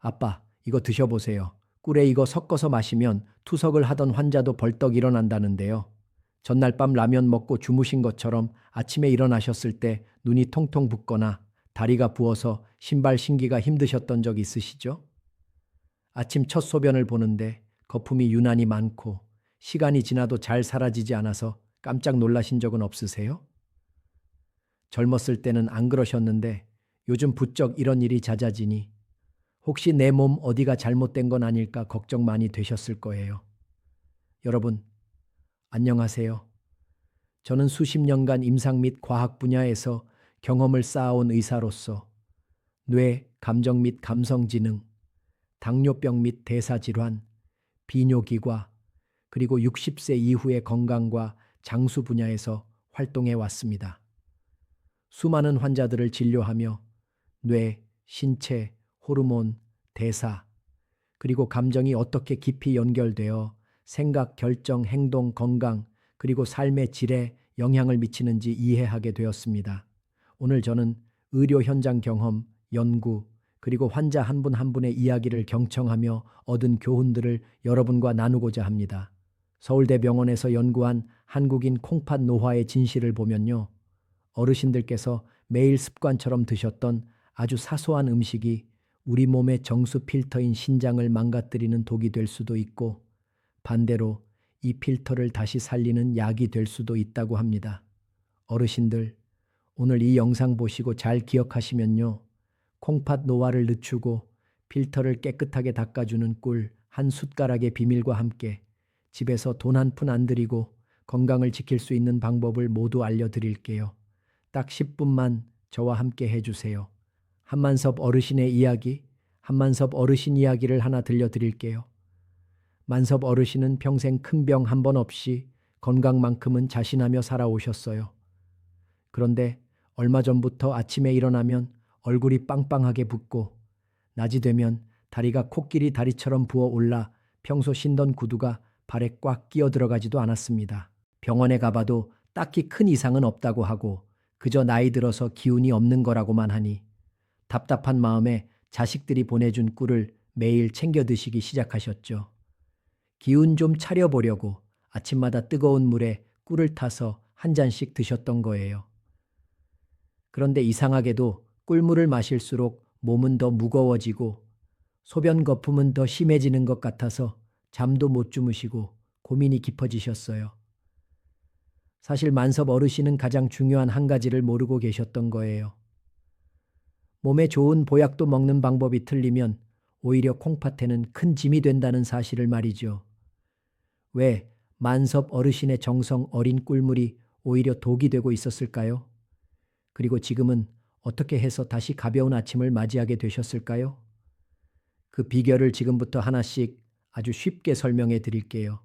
아빠, 이거 드셔보세요. 꿀에 이거 섞어서 마시면 투석을 하던 환자도 벌떡 일어난다는데요. 전날 밤 라면 먹고 주무신 것처럼 아침에 일어나셨을 때 눈이 통통 붓거나 다리가 부어서 신발 신기가 힘드셨던 적 있으시죠? 아침 첫 소변을 보는데 거품이 유난히 많고 시간이 지나도 잘 사라지지 않아서 깜짝 놀라신 적은 없으세요? 젊었을 때는 안 그러셨는데 요즘 부쩍 이런 일이 잦아지니 혹시 내 몸 어디가 잘못된 건 아닐까 걱정 많이 되셨을 거예요. 여러분, 안녕하세요. 저는 수십 년간 임상 및 과학 분야에서 경험을 쌓아온 의사로서 뇌, 감정 및 감성지능, 당뇨병 및 대사질환, 비뇨기과, 그리고 60세 이후의 건강과 장수 분야에서 활동해 왔습니다. 수많은 환자들을 진료하며 뇌, 신체, 호르몬, 대사, 그리고 감정이 어떻게 깊이 연결되어 생각, 결정, 행동, 건강, 그리고 삶의 질에 영향을 미치는지 이해하게 되었습니다. 오늘 저는 의료 현장 경험, 연구, 그리고 환자 한 분 한 분의 이야기를 경청하며 얻은 교훈들을 여러분과 나누고자 합니다. 서울대병원에서 연구한 한국인 콩팥 노화의 진실을 보면요. 어르신들께서 매일 습관처럼 드셨던 아주 사소한 음식이 우리 몸의 정수 필터인 신장을 망가뜨리는 독이 될 수도 있고 반대로 이 필터를 다시 살리는 약이 될 수도 있다고 합니다. 어르신들, 오늘 이 영상 보시고 잘 기억하시면요. 콩팥 노화를 늦추고 필터를 깨끗하게 닦아주는 꿀 한 숟가락의 비밀과 함께 집에서 돈 한 푼 안 들이고 건강을 지킬 수 있는 방법을 모두 알려드릴게요. 딱 10분만 저와 함께 해주세요. 한만섭 어르신의 이야기, 한만섭 어르신 이야기를 하나 들려드릴게요. 만섭 어르신은 평생 큰 병 한 번 없이 건강만큼은 자신하며 살아오셨어요. 그런데 얼마 전부터 아침에 일어나면 얼굴이 빵빵하게 붓고 낮이 되면 다리가 코끼리 다리처럼 부어올라 평소 신던 구두가 발에 꽉 끼어 들어가지도 않았습니다. 병원에 가봐도 딱히 큰 이상은 없다고 하고 그저 나이 들어서 기운이 없는 거라고만 하니 답답한 마음에 자식들이 보내준 꿀을 매일 챙겨 드시기 시작하셨죠. 기운 좀 차려보려고 아침마다 뜨거운 물에 꿀을 타서 한 잔씩 드셨던 거예요. 그런데 이상하게도 꿀물을 마실수록 몸은 더 무거워지고 소변 거품은 더 심해지는 것 같아서 잠도 못 주무시고 고민이 깊어지셨어요. 사실 만섭 어르신은 가장 중요한 한 가지를 모르고 계셨던 거예요. 몸에 좋은 보약도 먹는 방법이 틀리면 오히려 콩팥에는 큰 짐이 된다는 사실을 말이죠. 왜 만섭 어르신의 정성 어린 꿀물이 오히려 독이 되고 있었을까요? 그리고 지금은 어떻게 해서 다시 가벼운 아침을 맞이하게 되셨을까요? 그 비결을 지금부터 하나씩 아주 쉽게 설명해 드릴게요.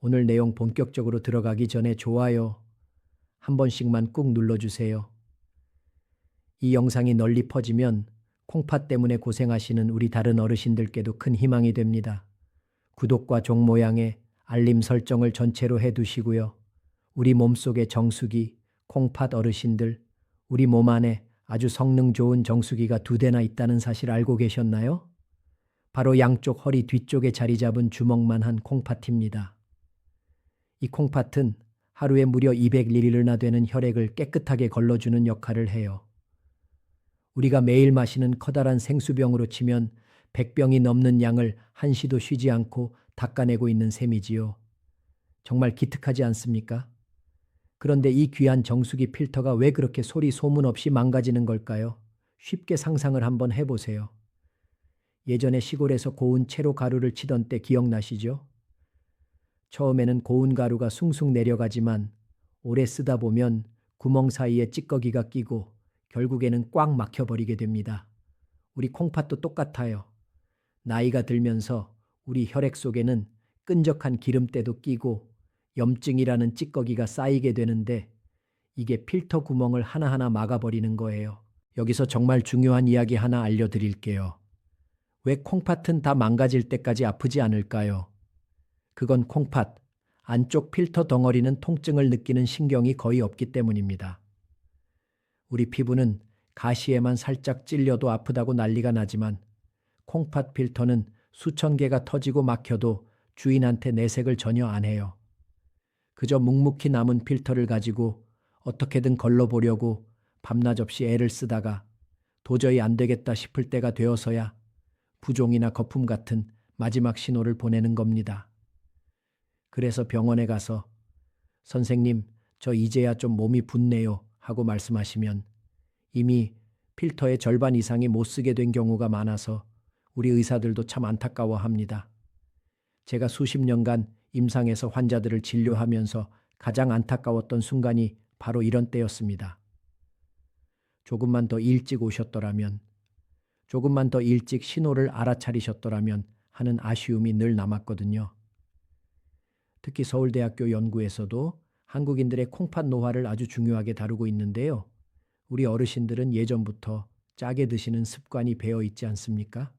오늘 내용 본격적으로 들어가기 전에 좋아요 한 번씩만 꾹 눌러주세요. 이 영상이 널리 퍼지면 콩팥 때문에 고생하시는 우리 다른 어르신들께도 큰 희망이 됩니다. 구독과 종 모양의 알림 설정을 전체로 해두시고요. 우리 몸속의 정수기, 콩팥 어르신들, 우리 몸 안에 아주 성능 좋은 정수기가 2대나 있다는 사실 알고 계셨나요? 바로 양쪽 허리 뒤쪽에 자리 잡은 주먹만한 콩팥입니다. 이 콩팥은 하루에 무려 200ml나 되는 혈액을 깨끗하게 걸러주는 역할을 해요. 우리가 매일 마시는 커다란 생수병으로 치면 100병이 넘는 양을 한시도 쉬지 않고 닦아내고 있는 셈이지요. 정말 기특하지 않습니까? 그런데 이 귀한 정수기 필터가 왜 그렇게 소리 소문 없이 망가지는 걸까요? 쉽게 상상을 한번 해보세요. 예전에 시골에서 고운 채로 가루를 치던 때 기억나시죠? 처음에는 고운 가루가 숭숭 내려가지만 오래 쓰다 보면 구멍 사이에 찌꺼기가 끼고 결국에는 꽉 막혀버리게 됩니다. 우리 콩팥도 똑같아요. 나이가 들면서 우리 혈액 속에는 끈적한 기름때도 끼고 염증이라는 찌꺼기가 쌓이게 되는데 이게 필터 구멍을 하나하나 막아버리는 거예요. 여기서 정말 중요한 이야기 하나 알려드릴게요. 왜 콩팥은 다 망가질 때까지 아프지 않을까요? 그건 콩팥, 안쪽 필터 덩어리는 통증을 느끼는 신경이 거의 없기 때문입니다. 우리 피부는 가시에만 살짝 찔려도 아프다고 난리가 나지만 콩팥 필터는 수천 개가 터지고 막혀도 주인한테 내색을 전혀 안 해요. 그저 묵묵히 남은 필터를 가지고 어떻게든 걸러보려고 밤낮 없이 애를 쓰다가 도저히 안 되겠다 싶을 때가 되어서야 부종이나 거품 같은 마지막 신호를 보내는 겁니다. 그래서 병원에 가서 선생님, 저 이제야 좀 몸이 붓네요 하고 말씀하시면 이미 필터의 절반 이상이 못 쓰게 된 경우가 많아서 우리 의사들도 참 안타까워합니다. 제가 수십 년간 임상에서 환자들을 진료하면서 가장 안타까웠던 순간이 바로 이런 때였습니다. 조금만 더 일찍 오셨더라면, 조금만 더 일찍 신호를 알아차리셨더라면 하는 아쉬움이 늘 남았거든요. 특히 서울대학교 연구에서도 한국인들의 콩팥 노화를 아주 중요하게 다루고 있는데요. 우리 어르신들은 예전부터 짜게 드시는 습관이 배어 있지 않습니까?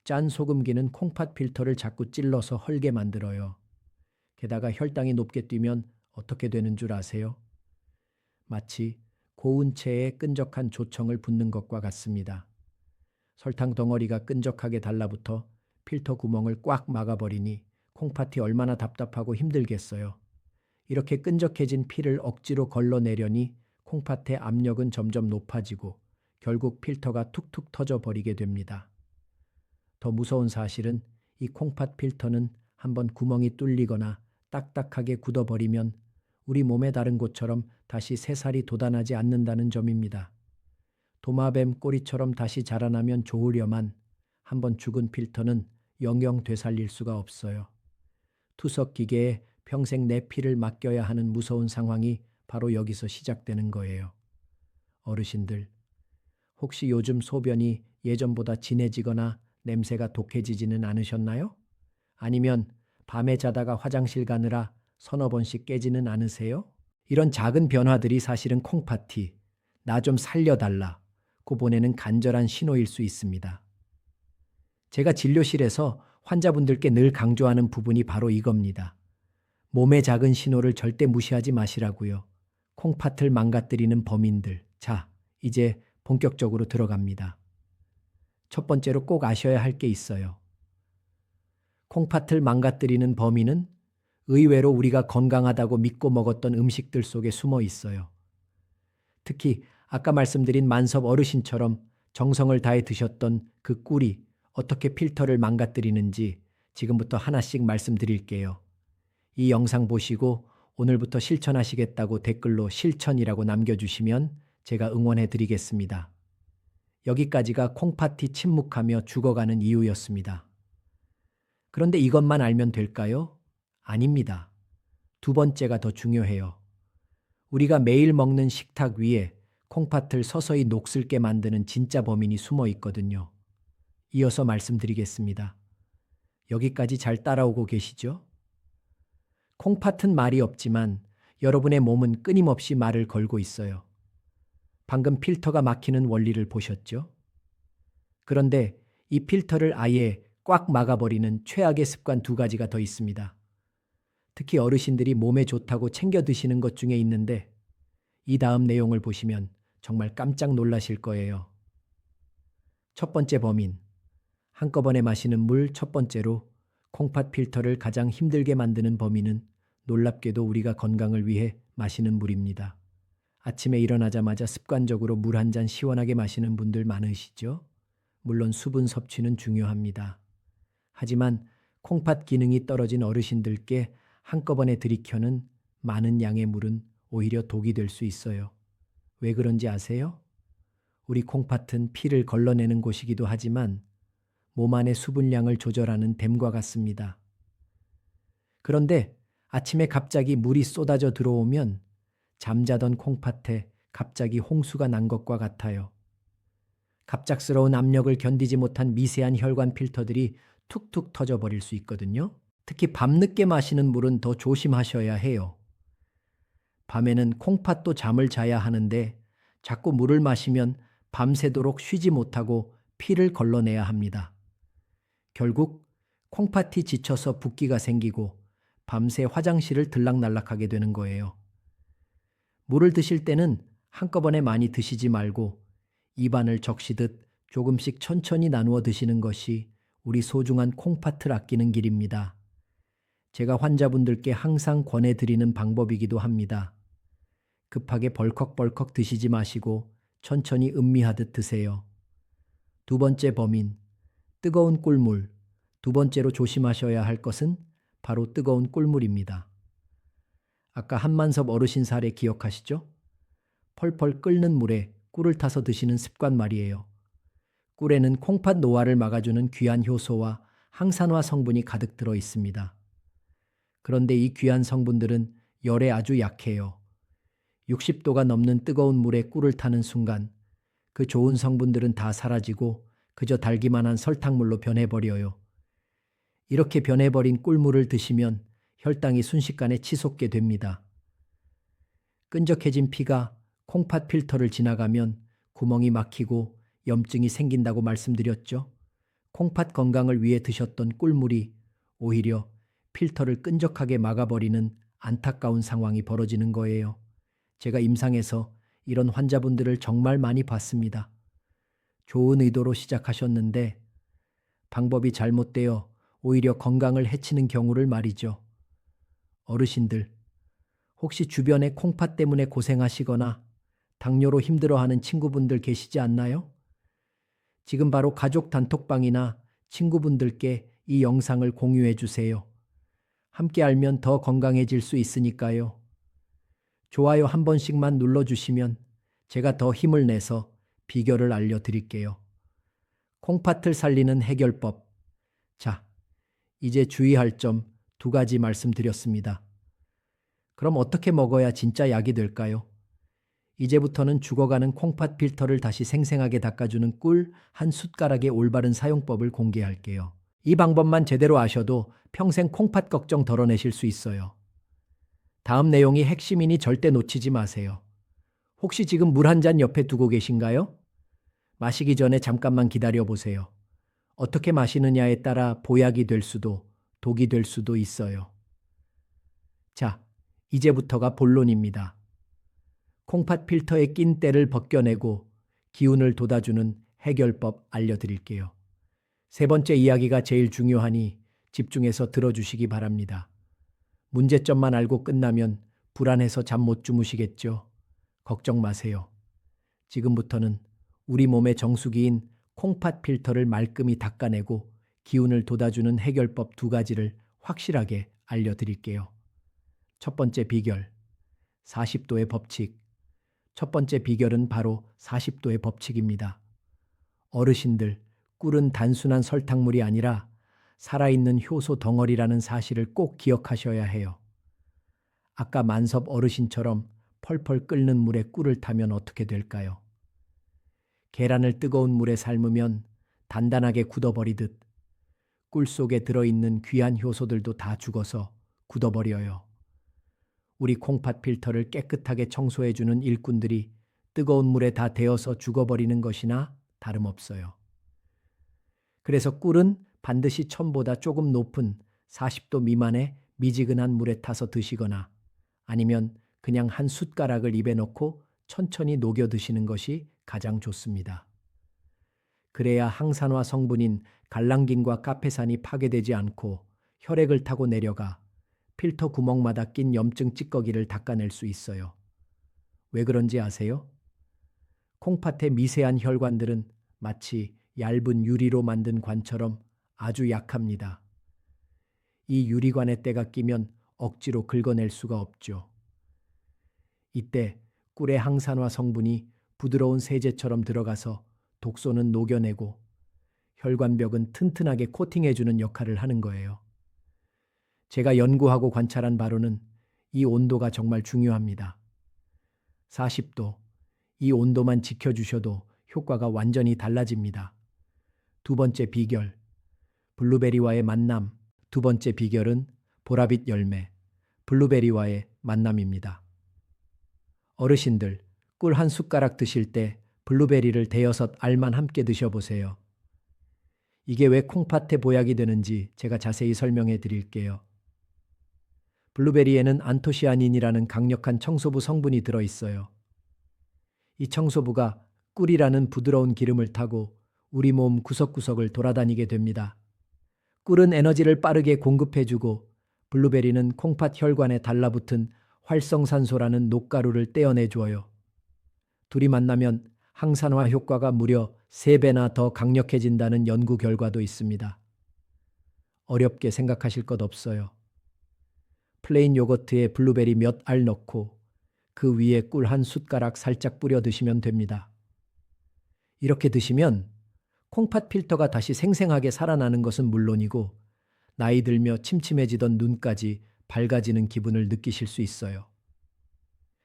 짠 소금기는 콩팥 필터를 자꾸 찔러서 헐게 만들어요. 게다가 혈당이 높게 뛰면 어떻게 되는 줄 아세요? 마치 고운 채에 끈적한 조청을 붓는 것과 같습니다. 설탕 덩어리가 끈적하게 달라붙어 필터 구멍을 꽉 막아버리니 콩팥이 얼마나 답답하고 힘들겠어요. 이렇게 끈적해진 피를 억지로 걸러내려니 콩팥의 압력은 점점 높아지고 결국 필터가 툭툭 터져 버리게 됩니다. 더 무서운 사실은 이 콩팥 필터는 한번 구멍이 뚫리거나 딱딱하게 굳어버리면 우리 몸의 다른 곳처럼 다시 새살이 돋아나지 않는다는 점입니다. 도마뱀 꼬리처럼 다시 자라나면 좋으려만 한번 죽은 필터는 영영 되살릴 수가 없어요. 투석 기계에 평생 내 피를 맡겨야 하는 무서운 상황이 바로 여기서 시작되는 거예요. 어르신들, 혹시 요즘 소변이 예전보다 진해지거나 냄새가 독해지지는 않으셨나요? 아니면 밤에 자다가 화장실 가느라 서너 번씩 깨지는 않으세요? 이런 작은 변화들이 사실은 콩팥이 나 좀 살려달라고 보내는 간절한 신호일 수 있습니다. 제가 진료실에서 환자분들께 늘 강조하는 부분이 바로 이겁니다. 몸의 작은 신호를 절대 무시하지 마시라고요. 콩팥을 망가뜨리는 범인들. 자, 이제 본격적으로 들어갑니다. 첫 번째로 꼭 아셔야 할 게 있어요. 콩팥을 망가뜨리는 범인은 의외로 우리가 건강하다고 믿고 먹었던 음식들 속에 숨어 있어요. 특히 아까 말씀드린 만섭 어르신처럼 정성을 다해 드셨던 그 꿀이 어떻게 필터를 망가뜨리는지 지금부터 하나씩 말씀드릴게요. 이 영상 보시고 오늘부터 실천하시겠다고 댓글로 실천이라고 남겨주시면 제가 응원해 드리겠습니다. 여기까지가 콩팥이 침묵하며 죽어가는 이유였습니다. 그런데 이것만 알면 될까요? 아닙니다. 두 번째가 더 중요해요. 우리가 매일 먹는 식탁 위에 콩팥을 서서히 녹슬게 만드는 진짜 범인이 숨어 있거든요. 이어서 말씀드리겠습니다. 여기까지 잘 따라오고 계시죠? 콩팥은 말이 없지만 여러분의 몸은 끊임없이 말을 걸고 있어요. 방금 필터가 막히는 원리를 보셨죠? 그런데 이 필터를 아예 꽉 막아버리는 최악의 습관 두 가지가 더 있습니다. 특히 어르신들이 몸에 좋다고 챙겨 드시는 것 중에 있는데 이 다음 내용을 보시면 정말 깜짝 놀라실 거예요. 첫 번째 범인, 한꺼번에 마시는 물. 첫 번째로 콩팥 필터를 가장 힘들게 만드는 범인은 놀랍게도 우리가 건강을 위해 마시는 물입니다. 아침에 일어나자마자 습관적으로 물 한 잔 시원하게 마시는 분들 많으시죠? 물론 수분 섭취는 중요합니다. 하지만 콩팥 기능이 떨어진 어르신들께 한꺼번에 들이켜는 많은 양의 물은 오히려 독이 될 수 있어요. 왜 그런지 아세요? 우리 콩팥은 피를 걸러내는 곳이기도 하지만 몸 안의 수분량을 조절하는 댐과 같습니다. 그런데 아침에 갑자기 물이 쏟아져 들어오면 잠자던 콩팥에 갑자기 홍수가 난 것과 같아요. 갑작스러운 압력을 견디지 못한 미세한 혈관 필터들이 툭툭 터져버릴 수 있거든요. 특히 밤늦게 마시는 물은 더 조심하셔야 해요. 밤에는 콩팥도 잠을 자야 하는데 자꾸 물을 마시면 밤새도록 쉬지 못하고 피를 걸러내야 합니다. 결국 콩팥이 지쳐서 붓기가 생기고 밤새 화장실을 들락날락하게 되는 거예요. 물을 드실 때는 한꺼번에 많이 드시지 말고 입안을 적시듯 조금씩 천천히 나누어 드시는 것이 우리 소중한 콩팥을 아끼는 길입니다. 제가 환자분들께 항상 권해드리는 방법이기도 합니다. 급하게 벌컥벌컥 드시지 마시고 천천히 음미하듯 드세요. 두 번째 범인, 뜨거운 꿀물. 두 번째로 조심하셔야 할 것은 바로 뜨거운 꿀물입니다. 아까 한만섭 어르신 사례 기억하시죠? 펄펄 끓는 물에 꿀을 타서 드시는 습관 말이에요. 꿀에는 콩팥 노화를 막아주는 귀한 효소와 항산화 성분이 가득 들어 있습니다. 그런데 이 귀한 성분들은 열에 아주 약해요. 60도가 넘는 뜨거운 물에 꿀을 타는 순간 그 좋은 성분들은 다 사라지고 그저 달기만 한 설탕물로 변해버려요. 이렇게 변해버린 꿀물을 드시면 혈당이 순식간에 치솟게 됩니다. 끈적해진 피가 콩팥 필터를 지나가면 구멍이 막히고 염증이 생긴다고 말씀드렸죠. 콩팥 건강을 위해 드셨던 꿀물이 오히려 필터를 끈적하게 막아버리는 안타까운 상황이 벌어지는 거예요. 제가 임상에서 이런 환자분들을 정말 많이 봤습니다. 좋은 의도로 시작하셨는데 방법이 잘못되어 오히려 건강을 해치는 경우를 말이죠. 어르신들, 혹시 주변에 콩팥 때문에 고생하시거나 당뇨로 힘들어하는 친구분들 계시지 않나요? 지금 바로 가족 단톡방이나 친구분들께 이 영상을 공유해 주세요. 함께 알면 더 건강해질 수 있으니까요. 좋아요 한 번씩만 눌러주시면 제가 더 힘을 내서 비결을 알려드릴게요. 콩팥을 살리는 해결법. 자, 이제 주의할 점 2가지 말씀드렸습니다. 그럼 어떻게 먹어야 진짜 약이 될까요? 이제부터는 죽어가는 콩팥 필터를 다시 생생하게 닦아주는 꿀 한 숟가락의 올바른 사용법을 공개할게요. 이 방법만 제대로 아셔도 평생 콩팥 걱정 덜어내실 수 있어요. 다음 내용이 핵심이니 절대 놓치지 마세요. 혹시 지금 물 한 잔 옆에 두고 계신가요? 마시기 전에 잠깐만 기다려 보세요. 어떻게 마시느냐에 따라 보약이 될 수도 독이 될 수도 있어요. 자, 이제부터가 본론입니다. 콩팥 필터에 낀 때를 벗겨내고 기운을 돋아주는 해결법 알려드릴게요. 세 번째 이야기가 제일 중요하니 집중해서 들어주시기 바랍니다. 문제점만 알고 끝나면 불안해서 잠 못 주무시겠죠? 걱정 마세요. 지금부터는 우리 몸의 정수기인 콩팥 필터를 말끔히 닦아내고 기운을 돋아주는 해결법 2가지를 확실하게 알려드릴게요. 첫 번째 비결, 40도의 법칙. 첫 번째 비결은 바로 40도의 법칙입니다. 어르신들, 꿀은 단순한 설탕물이 아니라 살아있는 효소 덩어리라는 사실을 꼭 기억하셔야 해요. 아까 만섭 어르신처럼 펄펄 끓는 물에 꿀을 타면 어떻게 될까요? 계란을 뜨거운 물에 삶으면 단단하게 굳어버리듯 꿀 속에 들어있는 귀한 효소들도 다 죽어서 굳어버려요. 우리 콩팥 필터를 깨끗하게 청소해주는 일꾼들이 뜨거운 물에 다 데어서 죽어버리는 것이나 다름없어요. 그래서 꿀은 반드시 첨보다 조금 높은 40도 미만의 미지근한 물에 타서 드시거나 아니면 그냥 한 숟가락을 입에 넣고 천천히 녹여 드시는 것이 가장 좋습니다. 그래야 항산화 성분인 갈랑긴과 카페산이 파괴되지 않고 혈액을 타고 내려가 필터 구멍마다 낀 염증 찌꺼기를 닦아낼 수 있어요. 왜 그런지 아세요? 콩팥의 미세한 혈관들은 마치 얇은 유리로 만든 관처럼 아주 약합니다. 이 유리관에 때가 끼면 억지로 긁어낼 수가 없죠. 이때 꿀의 항산화 성분이 부드러운 세제처럼 들어가서 독소는 녹여내고 혈관벽은 튼튼하게 코팅해주는 역할을 하는 거예요. 제가 연구하고 관찰한 바로는 이 온도가 정말 중요합니다. 40도, 이 온도만 지켜주셔도 효과가 완전히 달라집니다. 두 번째 비결, 블루베리와의 만남. 두 번째 비결은 보라빛 열매, 블루베리와의 만남입니다. 어르신들, 꿀 한 숟가락 드실 때 블루베리를 대여섯 알만 함께 드셔보세요. 이게 왜 콩팥에 보약이 되는지 제가 자세히 설명해 드릴게요. 블루베리에는 안토시아닌이라는 강력한 청소부 성분이 들어있어요. 이 청소부가 꿀이라는 부드러운 기름을 타고 우리 몸 구석구석을 돌아다니게 됩니다. 꿀은 에너지를 빠르게 공급해주고 블루베리는 콩팥 혈관에 달라붙은 활성산소라는 녹가루를 떼어내주어요. 둘이 만나면 항산화 효과가 무려 3배나 더 강력해진다는 연구 결과도 있습니다. 어렵게 생각하실 것 없어요. 플레인 요거트에 블루베리 몇 알 넣고 그 위에 꿀 한 숟가락 살짝 뿌려 드시면 됩니다. 이렇게 드시면 콩팥 필터가 다시 생생하게 살아나는 것은 물론이고 나이 들며 침침해지던 눈까지 밝아지는 기분을 느끼실 수 있어요.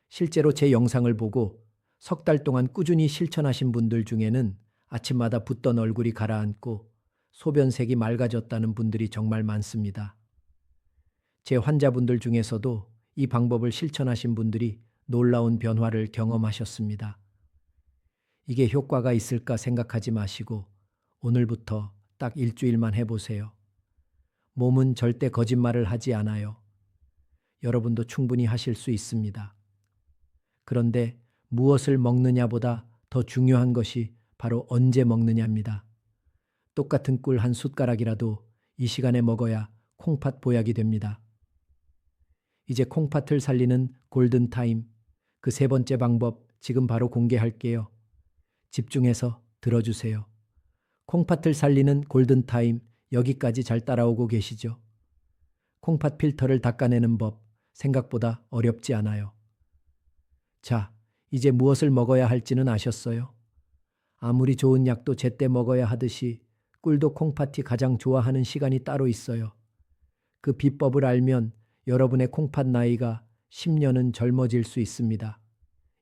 실제로 제 영상을 보고 석 달 동안 꾸준히 실천하신 분들 중에는 아침마다 붓던 얼굴이 가라앉고 소변색이 맑아졌다는 분들이 정말 많습니다. 제 환자분들 중에서도 이 방법을 실천하신 분들이 놀라운 변화를 경험하셨습니다. 이게 효과가 있을까 생각하지 마시고 오늘부터 딱 일주일만 해보세요. 몸은 절대 거짓말을 하지 않아요. 여러분도 충분히 하실 수 있습니다. 그런데 무엇을 먹느냐보다 더 중요한 것이 바로 언제 먹느냐입니다. 똑같은 꿀 한 숟가락이라도 이 시간에 먹어야 콩팥 보약이 됩니다. 이제 콩팥을 살리는 골든타임, 그 3번째 방법 지금 바로 공개할게요. 집중해서 들어주세요. 콩팥을 살리는 골든타임, 여기까지 잘 따라오고 계시죠? 콩팥 필터를 닦아내는 법, 생각보다 어렵지 않아요. 자, 이제 무엇을 먹어야 할지는 아셨어요? 아무리 좋은 약도 제때 먹어야 하듯이 꿀도 콩팥이 가장 좋아하는 시간이 따로 있어요. 그 비법을 알면 여러분의 콩팥 나이가 10년은 젊어질 수 있습니다.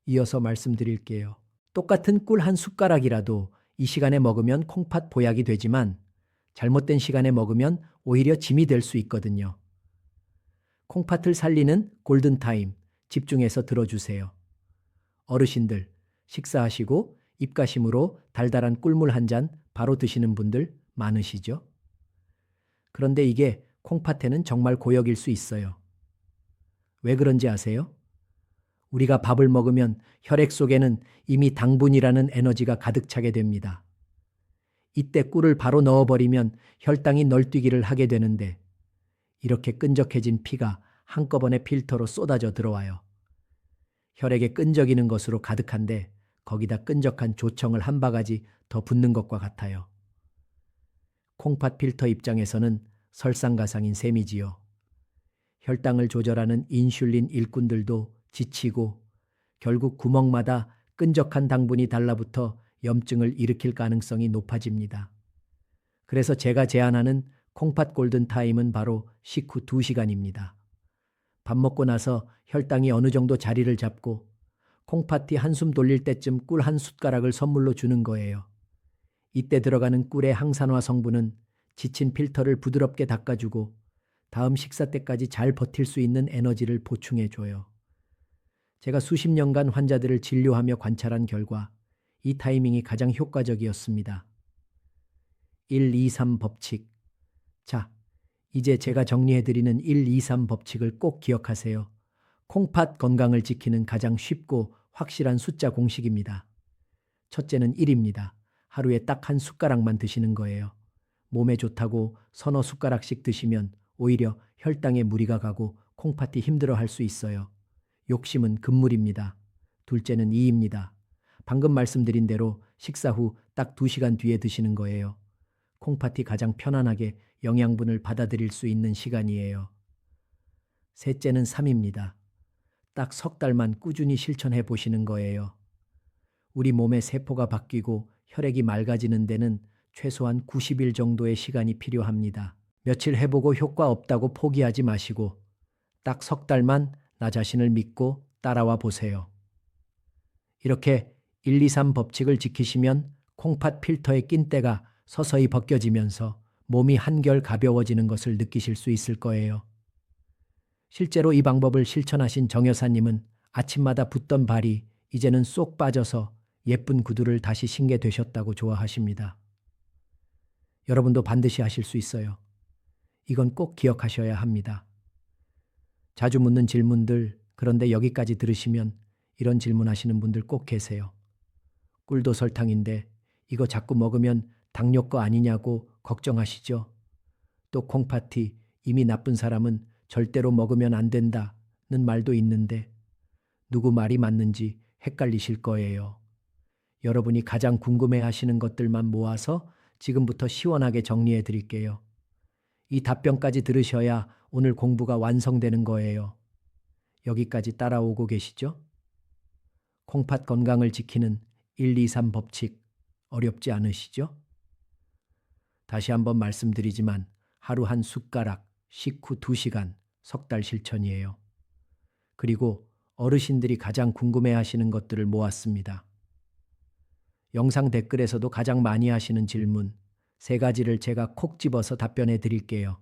이어서 말씀드릴게요. 똑같은 꿀 한 숟가락이라도 이 시간에 먹으면 콩팥 보약이 되지만 잘못된 시간에 먹으면 오히려 짐이 될 수 있거든요. 콩팥을 살리는 골든타임, 집중해서 들어주세요. 어르신들, 식사하시고 입가심으로 달달한 꿀물 한 잔 바로 드시는 분들 많으시죠? 그런데 이게 콩팥에는 정말 고역일 수 있어요. 왜 그런지 아세요? 우리가 밥을 먹으면 혈액 속에는 이미 당분이라는 에너지가 가득 차게 됩니다. 이때 꿀을 바로 넣어버리면 혈당이 널뛰기를 하게 되는데 이렇게 끈적해진 피가 한꺼번에 필터로 쏟아져 들어와요. 혈액에 끈적이는 것으로 가득한데 거기다 끈적한 조청을 한 바가지 더 붓는 것과 같아요. 콩팥 필터 입장에서는 설상가상인 셈이지요. 혈당을 조절하는 인슐린 일꾼들도 지치고 결국 구멍마다 끈적한 당분이 달라붙어 염증을 일으킬 가능성이 높아집니다. 그래서 제가 제안하는 콩팥 골든타임은 바로 식후 2시간입니다. 밥 먹고 나서 혈당이 어느 정도 자리를 잡고 콩팥이 한숨 돌릴 때쯤 꿀 한 숟가락을 선물로 주는 거예요. 이때 들어가는 꿀의 항산화 성분은 지친 필터를 부드럽게 닦아주고 다음 식사 때까지 잘 버틸 수 있는 에너지를 보충해줘요. 제가 수십 년간 환자들을 진료하며 관찰한 결과 이 타이밍이 가장 효과적이었습니다. 1, 2, 3 법칙. 자, 이제 제가 정리해드리는 1, 2, 3 법칙을 꼭 기억하세요. 콩팥 건강을 지키는 가장 쉽고 확실한 숫자 공식입니다. 첫째는 1입니다. 하루에 딱 한 숟가락만 드시는 거예요. 몸에 좋다고 서너 숟가락씩 드시면 오히려 혈당에 무리가 가고 콩팥이 힘들어할 수 있어요. 욕심은 금물입니다. 둘째는 2입니다. 방금 말씀드린 대로 식사 후 딱 2시간 뒤에 드시는 거예요. 콩팥이 가장 편안하게 영양분을 받아들일 수 있는 시간이에요. 셋째는 3입니다. 딱 석 달만 꾸준히 실천해 보시는 거예요. 우리 몸의 세포가 바뀌고 혈액이 맑아지는 데는 최소한 90일 정도의 시간이 필요합니다. 며칠 해보고 효과 없다고 포기하지 마시고 딱 석 달만 나 자신을 믿고 따라와 보세요. 이렇게 1, 2, 3 법칙을 지키시면 콩팥 필터의 낀때가 서서히 벗겨지면서 몸이 한결 가벼워지는 것을 느끼실 수 있을 거예요. 실제로 이 방법을 실천하신 정 여사님은 아침마다 붓던 발이 이제는 쏙 빠져서 예쁜 구두를 다시 신게 되셨다고 좋아하십니다. 여러분도 반드시 하실 수 있어요. 이건 꼭 기억하셔야 합니다. 자주 묻는 질문들, 그런데 여기까지 들으시면 이런 질문하시는 분들 꼭 계세요. 꿀도 설탕인데 이거 자꾸 먹으면 당뇨 거 아니냐고 걱정하시죠? 또 콩팥이 이미 나쁜 사람은 절대로 먹으면 안 된다는 말도 있는데 누구 말이 맞는지 헷갈리실 거예요. 여러분이 가장 궁금해 하시는 것들만 모아서 지금부터 시원하게 정리해 드릴게요. 이 답변까지 들으셔야 오늘 공부가 완성되는 거예요. 여기까지 따라오고 계시죠? 콩팥 건강을 지키는 1, 2, 3 법칙 어렵지 않으시죠? 다시 한번 말씀드리지만 하루 한 숟가락, 식후 2시간, 석 달 실천이에요. 그리고 어르신들이 가장 궁금해 하시는 것들을 모았습니다. 영상 댓글에서도 가장 많이 하시는 질문 3가지를 제가 콕 집어서 답변해 드릴게요.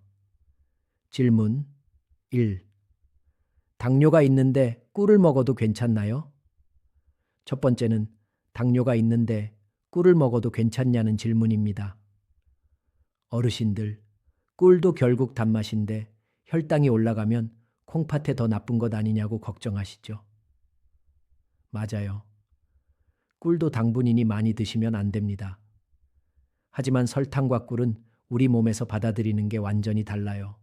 질문 1. 당뇨가 있는데 꿀을 먹어도 괜찮나요? 첫 번째는 당뇨가 있는데 꿀을 먹어도 괜찮냐는 질문입니다. 어르신들, 꿀도 결국 단맛인데 혈당이 올라가면 콩팥에 더 나쁜 것 아니냐고 걱정하시죠? 맞아요. 꿀도 당분이니 많이 드시면 안 됩니다. 하지만 설탕과 꿀은 우리 몸에서 받아들이는 게 완전히 달라요.